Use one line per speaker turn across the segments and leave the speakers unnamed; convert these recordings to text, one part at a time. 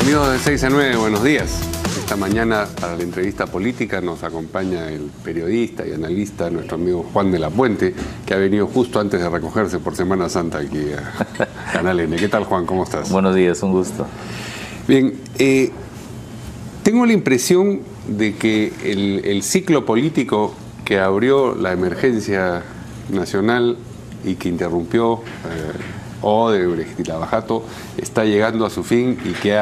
Amigos de 6 a 9, buenos días. Esta mañana para la entrevista política nos acompaña el periodista y analista, nuestro amigo Juan de la Puente, que ha venido justo antes de recogerse por Semana Santa aquí a Canal N. ¿Qué tal, Juan? ¿Cómo estás?
Buenos días, un gusto.
Bien, tengo la impresión de que el ciclo político que abrió la emergencia nacional y que interrumpió Odebrecht y Lavajato está llegando a su fin y que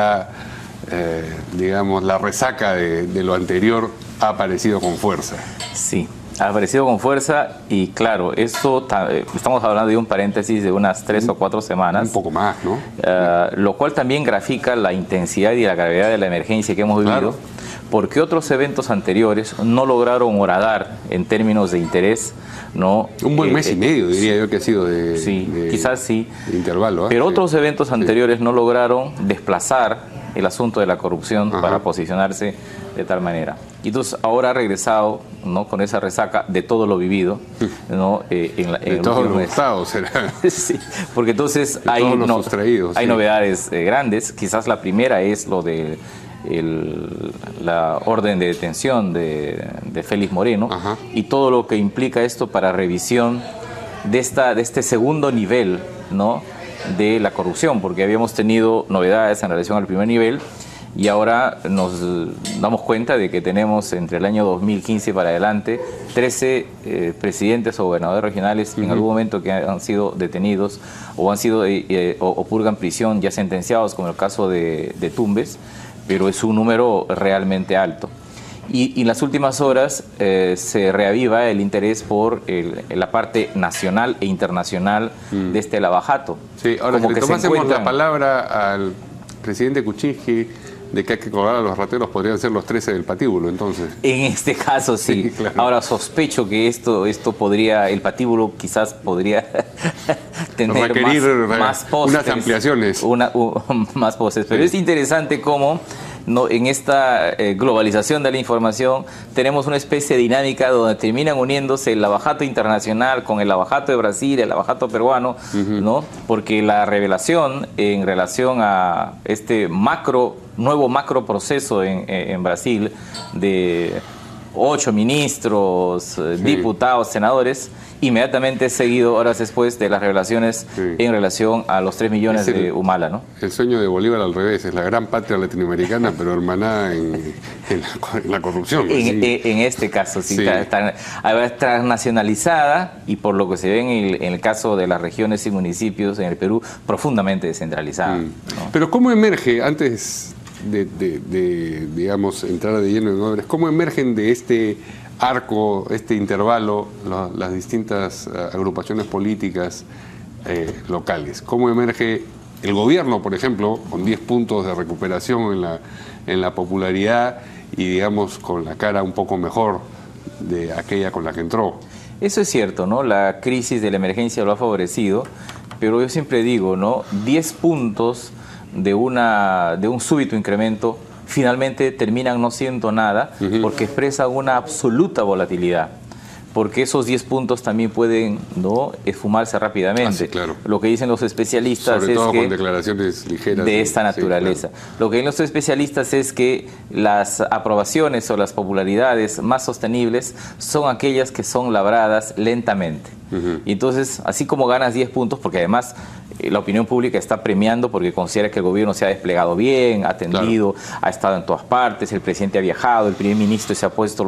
digamos, la resaca de lo anterior ha aparecido con fuerza.
Sí, ha aparecido con fuerza y claro, esto estamos hablando de un paréntesis de unas 3 o 4 semanas.
Un poco más, ¿no?
Lo cual también grafica la intensidad y la gravedad de la emergencia que hemos vivido. Claro. Porque otros eventos anteriores no lograron horadar en términos de interés, ¿no?
Un buen mes y medio, diría yo, que ha sido
quizás sí.
De intervalo.
Pero otros eventos anteriores no lograron desplazar el asunto de la corrupción para posicionarse de tal manera. Y entonces ahora ha regresado, ¿no?, con esa resaca de todo lo vivido, ¿no?
De todos los estados será.
Sí, porque entonces hay novedades grandes. Quizás la primera es lo de la orden de detención de Félix Moreno y todo lo que implica esto para revisión de este segundo nivel, ¿no?, de la corrupción, porque habíamos tenido novedades en relación al primer nivel y ahora nos damos cuenta de que tenemos entre el año 2015 para adelante 13 presidentes o gobernadores regionales en algún momento que han sido detenidos o han sido o purgan prisión ya sentenciados, como el caso de Tumbes, pero es un número realmente alto. Y en las últimas horas se reaviva el interés por la parte nacional e internacional de este Lavajato.
Sí, ahora como que tomásemos la palabra al presidente Kuczynski de que hay que cobrar a los rateros, podrían ser los 13 del patíbulo, entonces.
En este caso sí. Sí, claro. Ahora sospecho que esto podría, el patíbulo quizás podría tener más postres,
unas ampliaciones.
Más postres. Pero es interesante cómo en esta globalización de la información tenemos una especie de dinámica donde terminan uniéndose el Lavajato internacional con el Lavajato de Brasil, el Lavajato peruano, ¿no? Porque la revelación en relación a este nuevo macro proceso en Brasil de 8 ministros, diputados, senadores, inmediatamente seguido horas después de las revelaciones en relación a los 3 millones de Humala, ¿no?
El sueño de Bolívar al revés, es la gran patria latinoamericana, pero hermanada en la corrupción.
En este caso, sí. Está transnacionalizada y por lo que se ve en el caso de las regiones y municipios en el Perú, profundamente descentralizada. ¿No?
Pero ¿cómo emerge, antes de digamos, entrar de lleno en Odebrecht, cómo emergen de este arco, este intervalo, las distintas agrupaciones políticas locales? ¿Cómo emerge el gobierno, por ejemplo, con 10 puntos de recuperación en la popularidad y, digamos, con la cara un poco mejor de aquella con la que entró?
Eso es cierto, ¿no? La crisis de la emergencia lo ha favorecido, pero yo siempre digo, ¿no?, 10 puntos de un súbito incremento finalmente terminan no siendo nada porque expresan una absoluta volatilidad, porque esos 10 puntos también pueden, ¿no?, esfumarse rápidamente.
Sí, claro.
Lo que dicen los especialistas
sobre todo
es que,
con declaraciones ligeras
de esta naturaleza. Sí, claro. Lo que dicen los especialistas es que las aprobaciones o las popularidades más sostenibles son aquellas que son labradas lentamente. Y entonces, así como ganas 10 puntos, porque además la opinión pública está premiando porque considera que el gobierno se ha desplegado bien, ha atendido, ha estado en todas partes, el presidente ha viajado, el primer ministro se ha puesto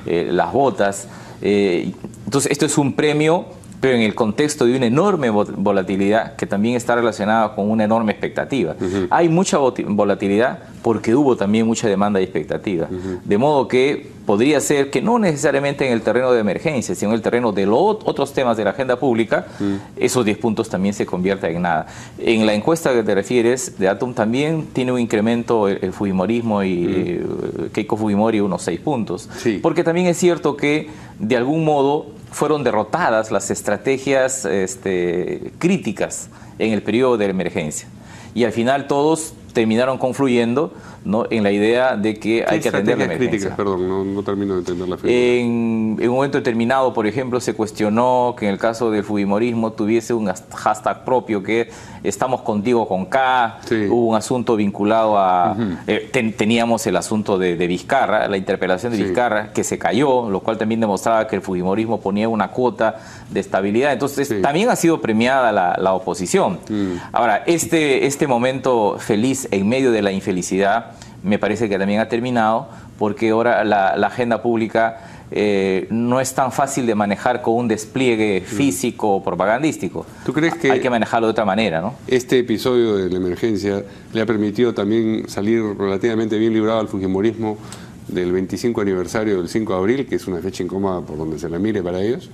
las botas. Entonces, esto es un premio, pero en el contexto de una enorme volatilidad que también está relacionada con una enorme expectativa. Hay mucha volatilidad porque hubo también mucha demanda y expectativa. De modo que podría ser que no necesariamente en el terreno de emergencia, sino en el terreno de otros temas de la agenda pública, esos 10 puntos también se conviertan en nada. En la encuesta que te refieres de Atom también tiene un incremento el fujimorismo y Keiko Fujimori unos 6 puntos. Sí. Porque también es cierto que de algún modo fueron derrotadas las estrategias críticas en el periodo de la emergencia. Y al final todos terminaron confluyendo, ¿no?, en la idea de que hay que atender la emergencia.
Críticas, perdón, no termino de entender la figura.
En un momento determinado, por ejemplo, se cuestionó que en el caso del fujimorismo tuviese un hashtag propio, que estamos contigo con K. Sí. Hubo un asunto vinculado a... teníamos el asunto de Vizcarra, la interpelación de Vizcarra, que se cayó, lo cual también demostraba que el fujimorismo ponía una cuota de estabilidad. Entonces, también ha sido premiada la oposición. Ahora, este momento feliz en medio de la infelicidad me parece que también ha terminado, porque ahora la agenda pública no es tan fácil de manejar con un despliegue físico o propagandístico.
¿Tú crees que
hay que manejarlo de otra manera, ¿no?
Este episodio de la emergencia le ha permitido también salir relativamente bien librado al fujimorismo del 25 aniversario del 5 de abril, que es una fecha incómoda por donde se la mire para ellos?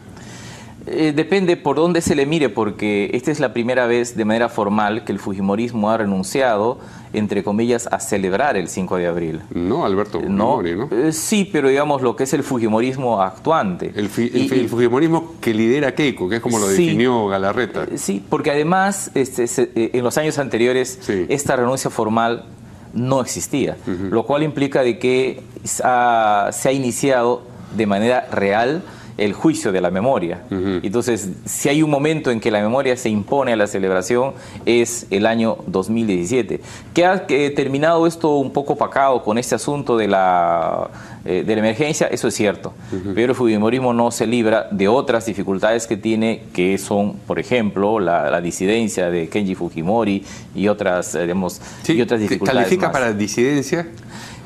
Depende por dónde se le mire, porque esta es la primera vez de manera formal que el fujimorismo ha renunciado, entre comillas, a celebrar el 5 de abril.
No, Alberto Fujimori, ¿no?
Sí, pero digamos lo que es el fujimorismo actuante.
El fujimorismo que lidera Keiko, que es como lo definió Galarreta.
Sí, porque además en los años anteriores esta renuncia formal no existía, lo cual implica de que se ha iniciado de manera real el juicio de la memoria. Entonces, si hay un momento en que la memoria se impone a la celebración, es el año 2017. Que ha terminado esto un poco opacado con este asunto de la emergencia, eso es cierto. Pero el fujimorismo no se libra de otras dificultades que tiene, que son, por ejemplo, la disidencia de Kenji Fujimori y otras, digamos, y otras dificultades.
¿Califica para disidencia?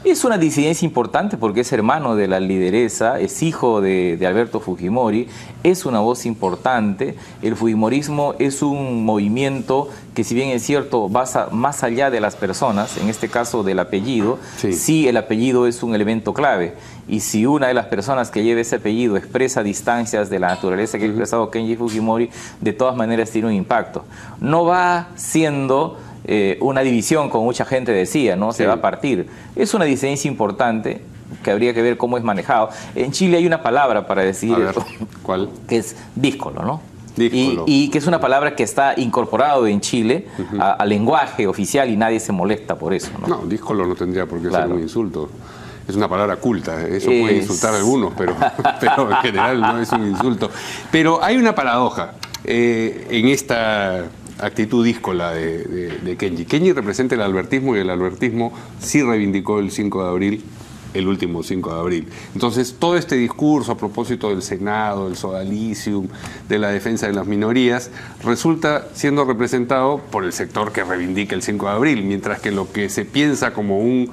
Es una disidencia importante porque es hermano de la lideresa, es hijo de Alberto Fujimori, es una voz importante. El fujimorismo es un movimiento que, si bien es cierto, va más allá de las personas, en este caso del apellido, sí el apellido es un elemento clave. Y si una de las personas que lleva ese apellido expresa distancias de la naturaleza que ha expresado Kenji Fujimori, de todas maneras tiene un impacto. No va siendo una división, como mucha gente decía, ¿no? Se va a partir. Es una disidencia importante que habría que ver cómo es manejado. En Chile hay una palabra para decir
¿cuál?
Que es díscolo, ¿no?
Díscolo.
Y que es una palabra que está incorporado en Chile al lenguaje oficial y nadie se molesta por eso, ¿no?
No, díscolo no tendría por qué ser un insulto. Es una palabra culta, eso puede insultar a algunos, pero en general no es un insulto. Pero hay una paradoja en esta actitud díscola de Kenji. Kenji representa el albertismo y el albertismo sí reivindicó el 5 de abril, el último 5 de abril. Entonces, todo este discurso a propósito del Senado, del sodalicium, de la defensa de las minorías, resulta siendo representado por el sector que reivindica el 5 de abril, mientras que lo que se piensa como un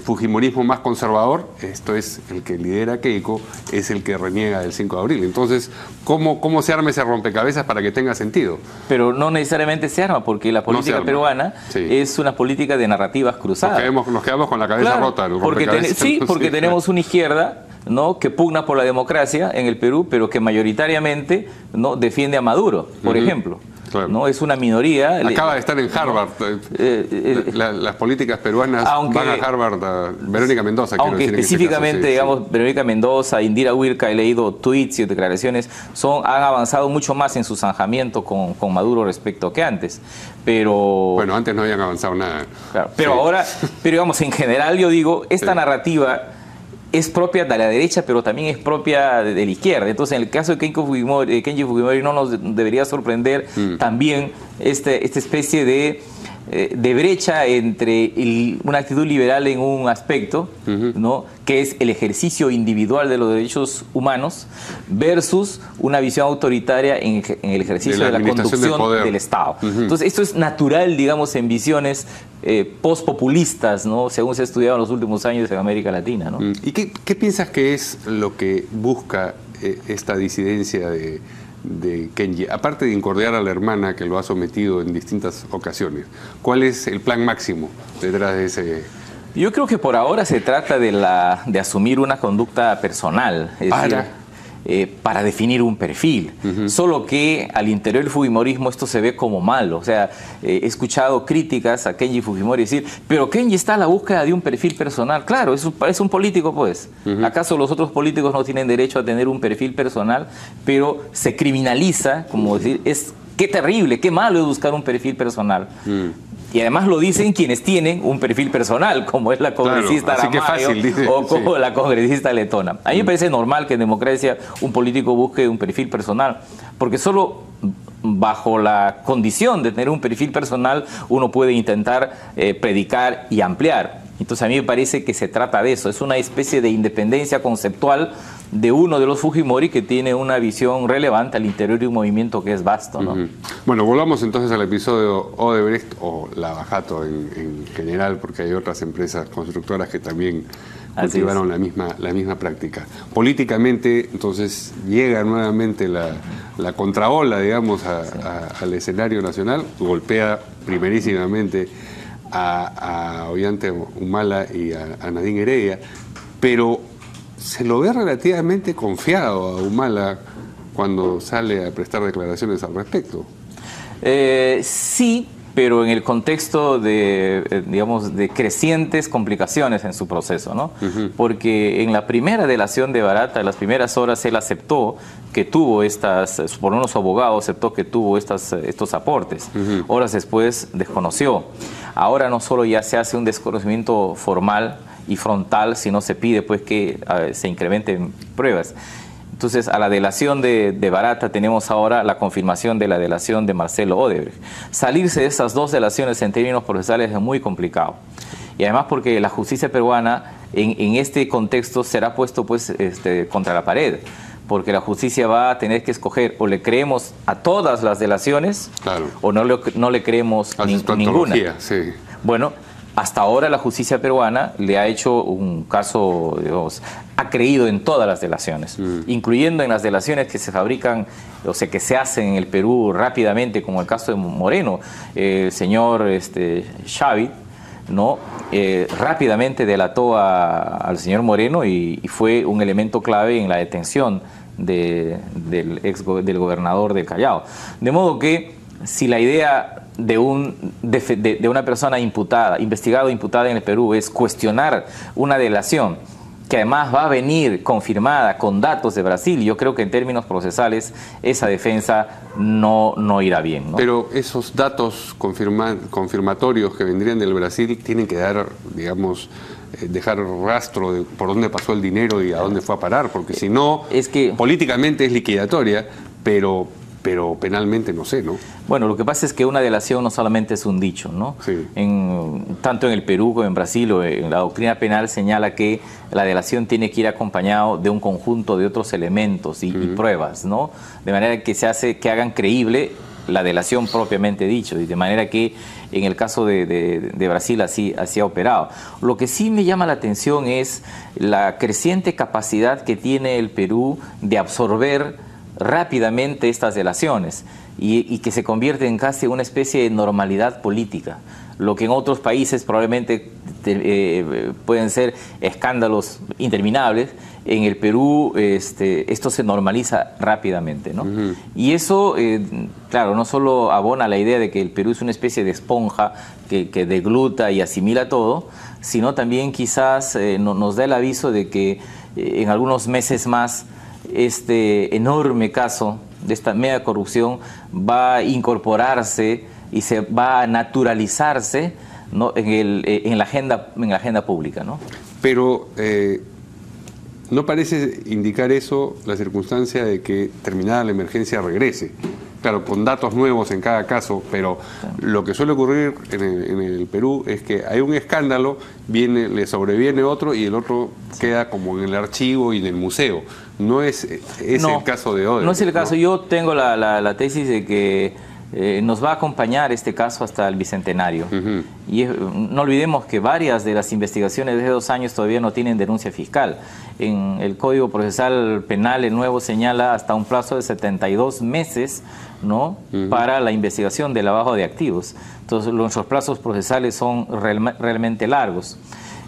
fujimorismo más conservador, esto es el que lidera Keiko, es el que reniega del 5 de abril. Entonces, ¿cómo se arma ese rompecabezas para que tenga sentido?
Pero no necesariamente se arma, porque la política peruana es una política de narrativas cruzadas.
Nos quedamos con la cabeza rota.
Porque tenemos una izquierda, ¿no?, que pugna por la democracia en el Perú, pero que mayoritariamente, ¿no?, defiende a Maduro, por ejemplo. Claro. ¿No? Es una minoría.
Acaba de estar en Harvard. Las políticas peruanas van a Harvard. Verónica Mendoza.
Aunque específicamente, digamos, Verónica Mendoza, Indira Huirca, he leído tweets y declaraciones, han avanzado mucho más en su zanjamiento con Maduro respecto que antes. Pero...
Bueno, antes no habían avanzado nada.
Claro, pero ahora, digamos, en general yo digo, esta narrativa es propia de la derecha, pero también es propia de la izquierda. Entonces, en el caso de Kenji Fujimori no nos debería sorprender también esta especie de brecha entre una actitud liberal en un aspecto, ¿no?, que es el ejercicio individual de los derechos humanos, versus una visión autoritaria en el ejercicio de la conducción del Estado. Entonces, esto es natural, digamos, en visiones postpopulistas, ¿no?, según se ha estudiado en los últimos años en América Latina, ¿no?
¿Y qué piensas que es lo que busca esta disidencia de Kenji, aparte de incordiar a la hermana que lo ha sometido en distintas ocasiones? ¿Cuál es el plan máximo detrás de ese?
Yo creo que por ahora se trata de asumir una conducta personal, es decir, para definir un perfil. Solo que al interior del fujimorismo esto se ve como malo. O sea, he escuchado críticas a Kenji Fujimori decir, pero Kenji está a la búsqueda de un perfil personal. Claro, es un político, pues. ¿Acaso los otros políticos no tienen derecho a tener un perfil personal? Pero se criminaliza, como decir, qué terrible, qué malo es buscar un perfil personal. Y además lo dicen quienes tienen un perfil personal, como es la congresista Aramayo o como la congresista letona. A mí me parece normal que en democracia un político busque un perfil personal, porque solo bajo la condición de tener un perfil personal uno puede intentar predicar y ampliar. Entonces a mí me parece que se trata de eso, es una especie de independencia conceptual de uno de los Fujimori que tiene una visión relevante al interior de un movimiento que es vasto, ¿no?
Bueno, volvamos entonces al episodio Odebrecht o Lavajato en general, porque hay otras empresas constructoras que también cultivaron la misma práctica. Políticamente, entonces, llega nuevamente la contraola, digamos, al escenario nacional, golpea primerísimamente a Ollanta Humala y a Nadine Heredia, pero se lo ve relativamente confiado a Humala cuando sale a prestar declaraciones al respecto.
Sí, pero en el contexto de, digamos, de crecientes complicaciones en su proceso, ¿no? Porque en la primera delación de Barata, en las primeras horas, él aceptó que tuvo por unos abogados, aceptó que tuvo estos aportes. Horas después desconoció. Ahora no solo ya se hace un desconocimiento formal y frontal, sino se pide pues que se incrementen pruebas. Entonces, a la delación de Barata tenemos ahora la confirmación de la delación de Marcelo Odebrecht. Salirse de esas dos delaciones en términos procesales es muy complicado. Y además porque la justicia peruana en este contexto será puesto pues contra la pared. Porque la justicia va a tener que escoger o le creemos a todas las delaciones o no le creemos ninguna.
Sí.
Bueno, hasta ahora la justicia peruana le ha hecho un caso, digamos, ha creído en todas las delaciones, incluyendo en las delaciones que se fabrican, o sea, que se hacen en el Perú rápidamente, como el caso de Moreno. El señor Xavi, ¿no? Rápidamente delató al señor Moreno y fue un elemento clave en la detención del gobernador del Callao. De modo que si la idea de una persona investigada o imputada en el Perú es cuestionar una delación que además va a venir confirmada con datos de Brasil, yo creo que en términos procesales esa defensa no irá bien, ¿no?
Pero esos datos confirmatorios que vendrían del Brasil tienen que dar, digamos, dejar rastro de por dónde pasó el dinero y a dónde fue a parar, porque si no, políticamente es liquidatoria, pero penalmente no sé, ¿no?
Bueno, lo que pasa es que una delación no solamente es un dicho, ¿no?
Sí.
Tanto en el Perú como en Brasil, la doctrina penal señala que la delación tiene que ir acompañado de un conjunto de otros elementos y pruebas, ¿no? De manera que hagan creíble la delación propiamente dicho, y de manera que en el caso de Brasil así ha operado. Lo que sí me llama la atención es la creciente capacidad que tiene el Perú de absorber rápidamente estas delaciones y que se convierte en casi una especie de normalidad política, lo que en otros países probablemente pueden ser escándalos interminables. En el Perú esto se normaliza rápidamente, ¿no? Y eso, claro, no solo abona la idea de que el Perú es una especie de esponja que degluta y asimila todo, sino también quizás nos da el aviso de que en algunos meses más este enorme caso de esta mega corrupción va a incorporarse y se va a naturalizarse, ¿no? en la agenda pública, ¿no?
Pero no parece indicar eso la circunstancia de que terminada la emergencia regrese. Claro, con datos nuevos en cada caso, pero lo que suele ocurrir en el Perú es que hay un escándalo, le sobreviene otro y el otro queda como en el archivo y en el museo. No es el caso de Odebrecht.
No es el caso. ¿No? Yo tengo la tesis de que nos va a acompañar este caso hasta el Bicentenario. Y no olvidemos que varias de las investigaciones de 2 años todavía no tienen denuncia fiscal. En el Código Procesal Penal, el nuevo señala hasta un plazo de 72 meses, ¿no? Para la investigación de lavado de activos. Entonces, nuestros plazos procesales son realmente largos.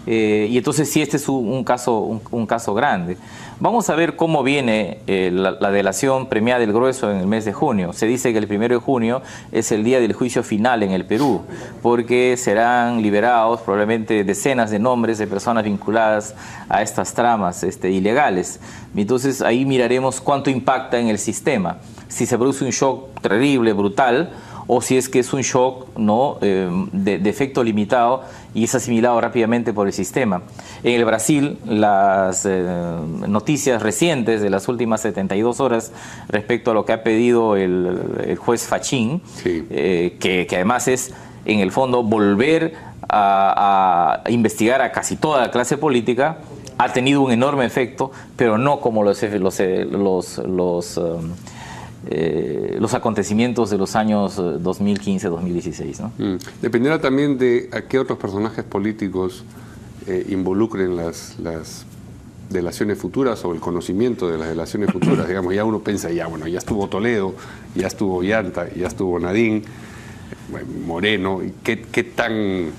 Y entonces sí, este es un caso grande. Vamos a ver cómo viene la delación premiada del grueso en el mes de junio. Se dice que el 1 de junio es el día del juicio final en el Perú, porque serán liberados probablemente decenas de nombres de personas vinculadas a estas tramas ilegales. Entonces ahí miraremos cuánto impacta en el sistema. Si se produce un shock terrible, brutal, o si es que es un shock, ¿no? De efecto limitado y es asimilado rápidamente por el sistema. En el Brasil, las noticias recientes de las últimas 72 horas respecto a lo que ha pedido el juez Fachin, sí, que además es, en el fondo, volver a investigar a casi toda la clase política, ha tenido un enorme efecto, pero no como los acontecimientos de los años 2015-2016, ¿no?
Dependerá también de a qué otros personajes políticos involucren las delaciones futuras o el conocimiento de las delaciones futuras. Digamos, ya uno piensa, ya estuvo Toledo, ya estuvo Llanta, ya estuvo Nadine, Moreno, ¿qué tan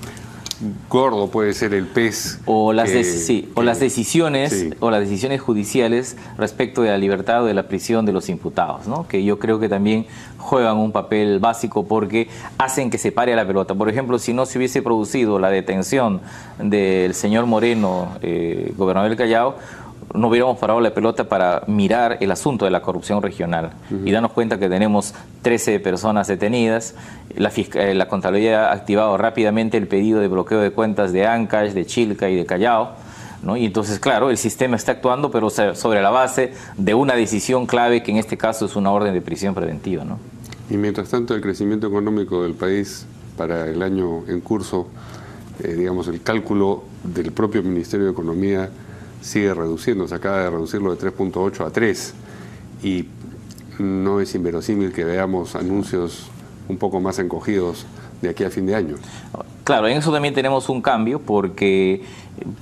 gordo puede ser el pez?
O las decisiones judiciales respecto de la libertad o de la prisión de los imputados, ¿no? Que yo creo que también juegan un papel básico porque hacen que se pare la pelota. Por ejemplo, si no se hubiese producido la detención del señor Moreno, gobernador del Callao, no hubiéramos parado la pelota para mirar el asunto de la corrupción regional y darnos cuenta que tenemos 13 personas detenidas. La Contraloría ha activado rápidamente el pedido de bloqueo de cuentas de Ancash, de Chilca y de Callao, ¿no? Y entonces, claro, el sistema está actuando, pero sobre la base de una decisión clave, que en este caso es una orden de prisión preventiva, ¿no?
Y mientras tanto, el crecimiento económico del país para el año en curso, digamos, el cálculo del propio Ministerio de Economía sigue reduciendo, se acaba de reducirlo de 3.8 a 3 y no es inverosímil que veamos anuncios un poco más encogidos de aquí a fin de año.
Claro, en eso también tenemos un cambio porque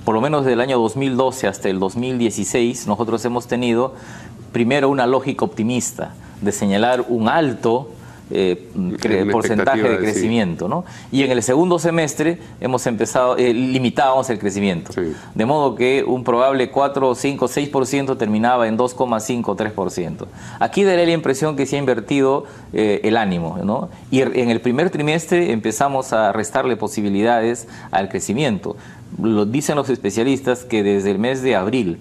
por lo menos del año 2012 hasta el 2016 nosotros hemos tenido primero una lógica optimista de señalar un alto porcentaje de crecimiento, ¿no? Y en el segundo semestre hemos empezado, limitábamos el crecimiento. Sí. De modo que un probable 4, 5, 6% terminaba en 2,5, 3%. Aquí daría la impresión que se ha invertido el ánimo, ¿no? Y en el primer trimestre empezamos a restarle posibilidades al crecimiento. Lo dicen los especialistas que desde el mes de abril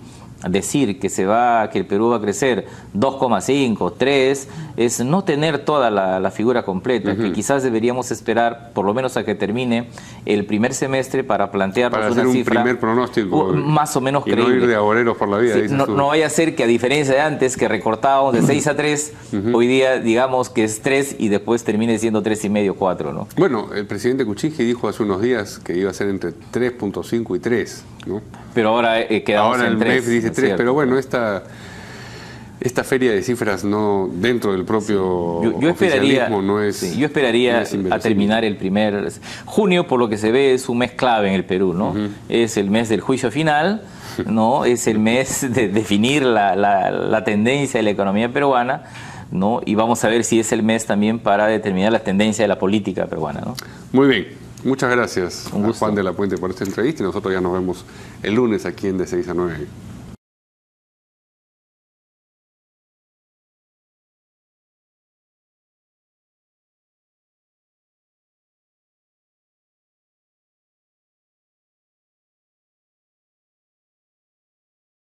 decir que el Perú va a crecer 2,5, 3, es no tener toda la figura completa, que quizás deberíamos esperar por lo menos a que termine el primer semestre para plantearnos una cifra,
un primer pronóstico
más o menos creíble.
Y no ir de agoreros por la vida.
Sí, no vaya a ser que, a diferencia de antes, que recortábamos de 6 a 3, hoy día digamos que es 3 y después termine siendo 3,5, 4, ¿no?
Bueno, el presidente Kuczynski dijo hace unos días que iba a ser entre 3.5 y 3, ¿no?
Pero ahora quedamos en 3.
Ahora el MEF dice 3, pero bueno, esta feria de cifras no dentro del propio oficialismo no es...
Sí, yo esperaría a terminar el primer... Junio, por lo que se ve, es un mes clave en el Perú, ¿no? Es el mes del juicio final, ¿no? Es el mes de definir la tendencia de la economía peruana, ¿no? Y vamos a ver si es el mes también para determinar la tendencia de la política peruana, ¿no?
Muy bien. Muchas gracias a Juan de la Puente por esta entrevista y nosotros ya nos vemos el lunes aquí en De 6 a 9.